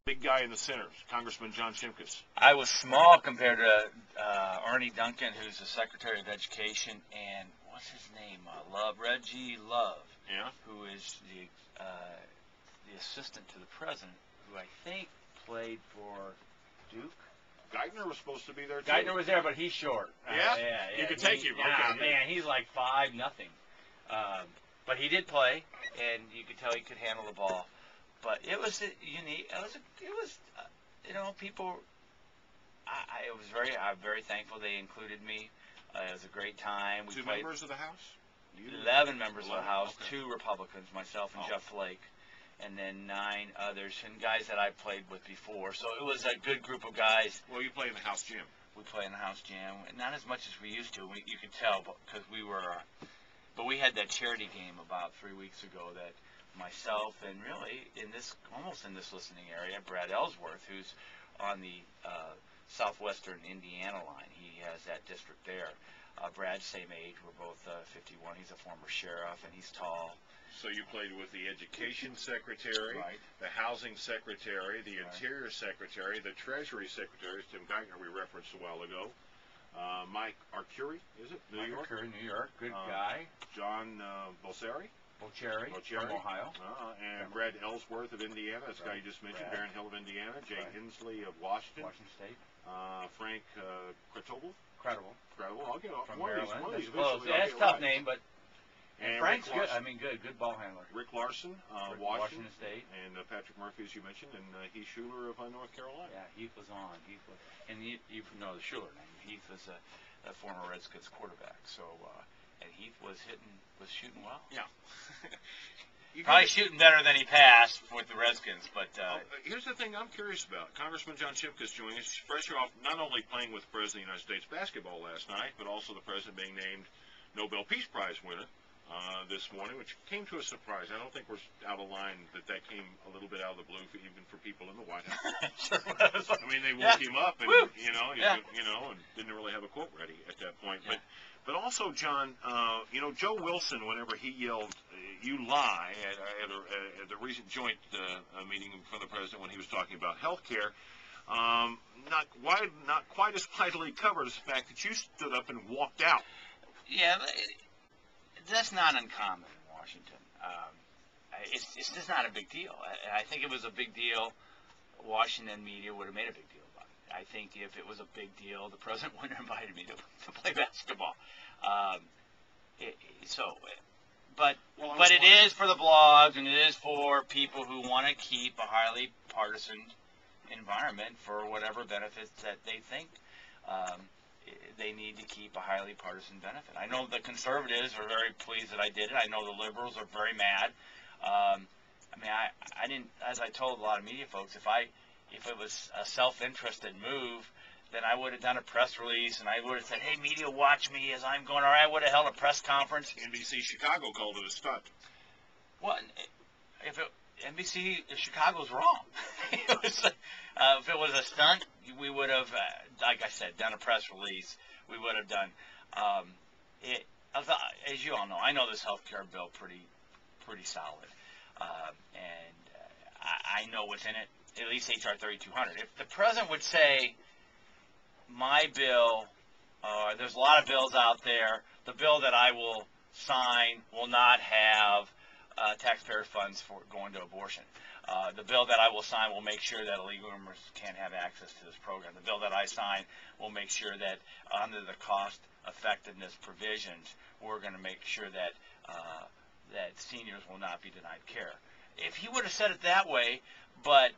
big guy in the center, Congressman John Shimkus. I was small compared to Ernie Duncan, who's the Secretary of Education, and what's his name? Reggie Love. Yeah. Who is the assistant to the president, who I think played for Duke. Geithner was supposed to be there too. Geithner was there, but he's short. Yeah? You could take him. Yeah, Okay. man, he's like 5'0". But he did play, and you could tell he could handle the ball. But it was unique. It was people. I'm very thankful they included me. It was a great time. We Two played members of the House? 11 members of the House, okay. 2 Republicans, myself and Jeff Flake, and then 9 others, and guys that I played with before. So it was a good group of guys. Well, you play in the House gym. We play in the House gym, not as much as we used to. You could tell because we were, but we had that charity game about 3 weeks ago that myself and really almost in this listening area, Brad Ellsworth, who's on the southwestern Indiana line. He has that district there. Brad's same age. We're both 51. He's a former sheriff, and he's tall. So you played with the Education Secretary, right. The Housing Secretary, the Right. Interior Secretary, the Treasury Secretary, Tim Geithner we referenced a while ago. Mike Arcuri, is it? New York? Arcuri, New York. Good guy. John Bolseri. Bocherry from Ohio. And Brad Ellsworth of Indiana. This guy you just mentioned, Brad. Barron Hill of Indiana. Jay Right. Hensley of Washington. Washington State. Frank Credible. Credible. I'll get From one Maryland. of these. Close. Eventually Yeah, I'll it's a get tough right. name, but And Frank's Rick good. Larson. Good ball handler. Rick Larson, Washington State. And Patrick Murphy, as you mentioned, and Heath Schuler of North Carolina. Yeah, Heath was on. And you know the Schuler name. Heath was a former Redskins quarterback. So, and Heath was shooting well. Yeah. Probably shooting better than he passed with the Redskins, but here's the thing I'm curious about. Congressman John Shimkus joining us, fresh off not only playing with the President of the United States basketball last night, but also the President being named Nobel Peace Prize winner this morning, which came to a surprise. I don't think we're out of line that came a little bit out of the blue, even for people in the White House. Sure was. I mean, they woke him up, and Woo! and didn't really have a quote ready at that point. Yeah. But also, John, Joe Wilson, whenever he yelled, "You lie," at the recent joint meeting from the president when he was talking about health care, not quite as widely covered as the fact that you stood up and walked out. Yeah, that's not uncommon in Washington. It's just not a big deal. I think it was a big deal. Washington media would have made a big deal about it. I think if it was a big deal, the president wouldn't have invited me to play basketball. But it is for the blogs, and it is for people who want to keep a highly partisan environment for whatever benefits that they think they need to keep a highly partisan benefit. I know the conservatives are very pleased that I did it. I know the liberals are very mad. I didn't, as I told a lot of media folks, if it was a self-interested move, then I would have done a press release, and I would have said, "Hey, media, watch me as I'm going," or I would have held a press conference. NBC Chicago called it a stunt. Well, NBC Chicago's wrong. If it was a stunt, we would have, like I said, done a press release. We would have done as you all know. I know this health care bill pretty solid, and I know what's in it. At least HR 3200. If the president would say, "My bill," there's a lot of bills out there. The bill that I will sign will not have taxpayer funds for going to abortion. The bill that I will sign will make sure that illegal immigrants can't have access to this program. The bill that I sign will make sure that under the cost effectiveness provisions, we're going to make sure that that seniors will not be denied care. If he would have said it that way, but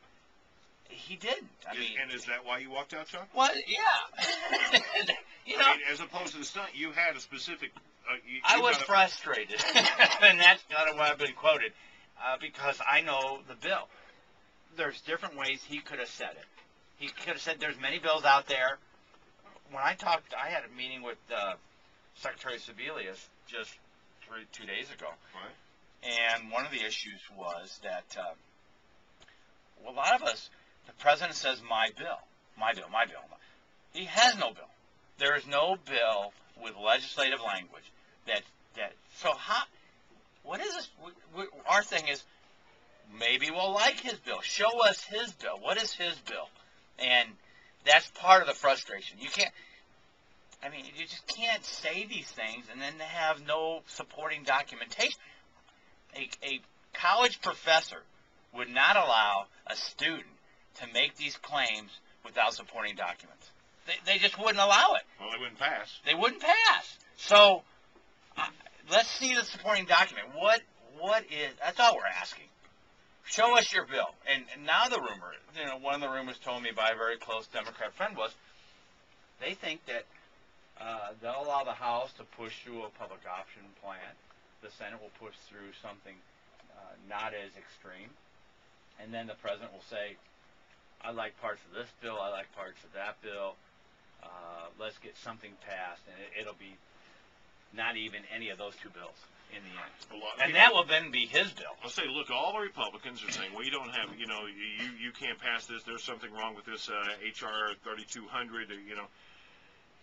he didn't. And is that why you walked out, Chuck? Well, yeah. As opposed to the stunt, you had a specific. I was frustrated, and that's not why I've been quoted, because I know the bill. There's different ways he could have said it. He could have said there's many bills out there. When I had a meeting with Secretary Sebelius just 2 days ago. Right. And one of the issues was that a lot of us, the president says, "My bill, my bill, my bill." He has no bill. There is no bill with legislative language that. So what is this? Our thing is, maybe we'll like his bill. Show us his bill. What is his bill? And that's part of the frustration. You just can't say these things and then have no supporting documentation. A college professor would not allow a student to make these claims without supporting documents. They just wouldn't allow it. Well, they wouldn't pass. They wouldn't pass. So let's see the supporting document. What is? That's all we're asking. Show us your bill. And now the rumor, one of the rumors told me by a very close Democrat friend was they think that they'll allow the House to push through a public option plan. The Senate will push through something not as extreme. And then the president will say, I like parts of this bill, I like parts of that bill. Let's get something passed, and it'll be not even any of those two bills in the end. And that will then be his bill. I'll say, look, all the Republicans are saying, well, you don't have, you can't pass this. There's something wrong with this H.R. 3200,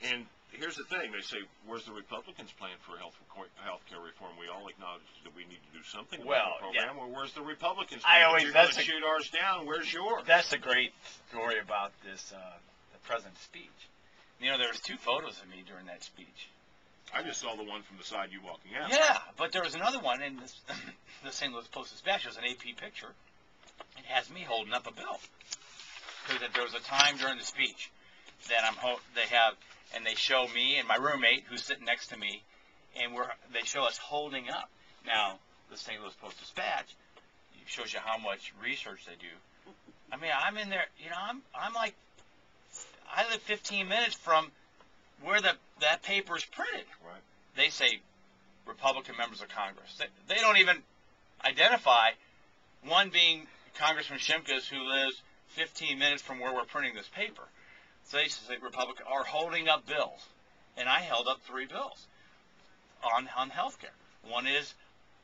And here's the thing. They say, where's the Republicans' plan for health care reform? We all acknowledge that we need to do something about the program. Yeah. Well, where's the Republicans' plan? You're going to shoot ours down. Where's yours? That's a great story about this, the president's speech. There was two photos of me during that speech. I just saw the one from the side you walking out. Yeah, but there was another one in this, the St. Louis Post-Dispatch. It was an AP picture. It has me holding up a bill. Because there was a time during the speech that they show me and my roommate who's sitting next to me, and they show us holding up. Now, the St. Louis Post-Dispatch shows you how much research they do. I'm in there, I'm like, I live 15 minutes from where that paper is printed. Right. They say Republican members of Congress. They don't even identify, one being Congressman Shimkus, who lives 15 minutes from where we're printing this paper. So they say Republican are holding up bills. And I held up 3 bills on health care. One is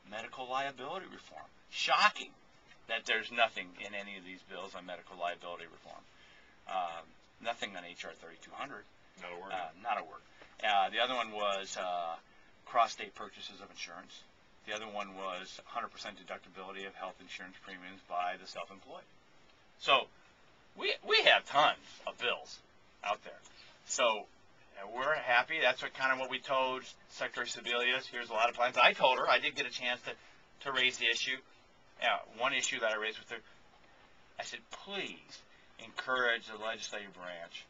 medical liability reform. Shocking that there's nothing in any of these bills on medical liability reform. Nothing on H.R. 3200. Not a word. Not a word. The other one was cross-state purchases of insurance. The other one was 100% deductibility of health insurance premiums by the self-employed. So we have tons of bills out there. So we're happy. That's what we told Secretary Sebelius. Here's a lot of plans. I told her I did get a chance to raise the issue. One issue that I raised with her, I said, please encourage the legislative branch,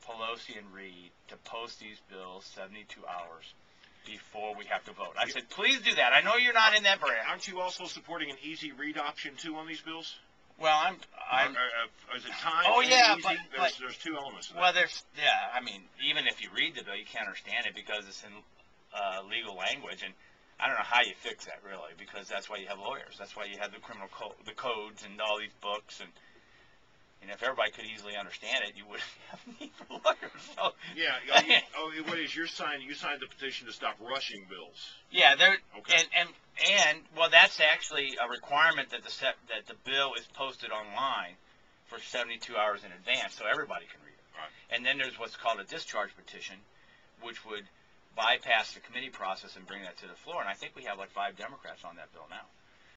Pelosi and Reed, to post these bills 72 hours before we have to vote. I said, please do that. I know you're not in that branch. Aren't you also supporting an easy read option too on these bills? Well, is it time? Oh yeah, easy? but there's 2 elements. To that. Well, even if you read the bill, you can't understand it because it's in legal language, and I don't know how you fix that really, because that's why you have lawyers. That's why you have the criminal the codes and all these books, and if everybody could easily understand it, you wouldn't have need for lawyers. So, yeah. What is your sign? You signed the petition to stop rushing bills. Yeah, okay. And that's actually a requirement that the bill is posted online for 72 hours in advance, so everybody can read it. Right. And then there's what's called a discharge petition, which would bypass the committee process and bring that to the floor. And I think we have like 5 Democrats on that bill now.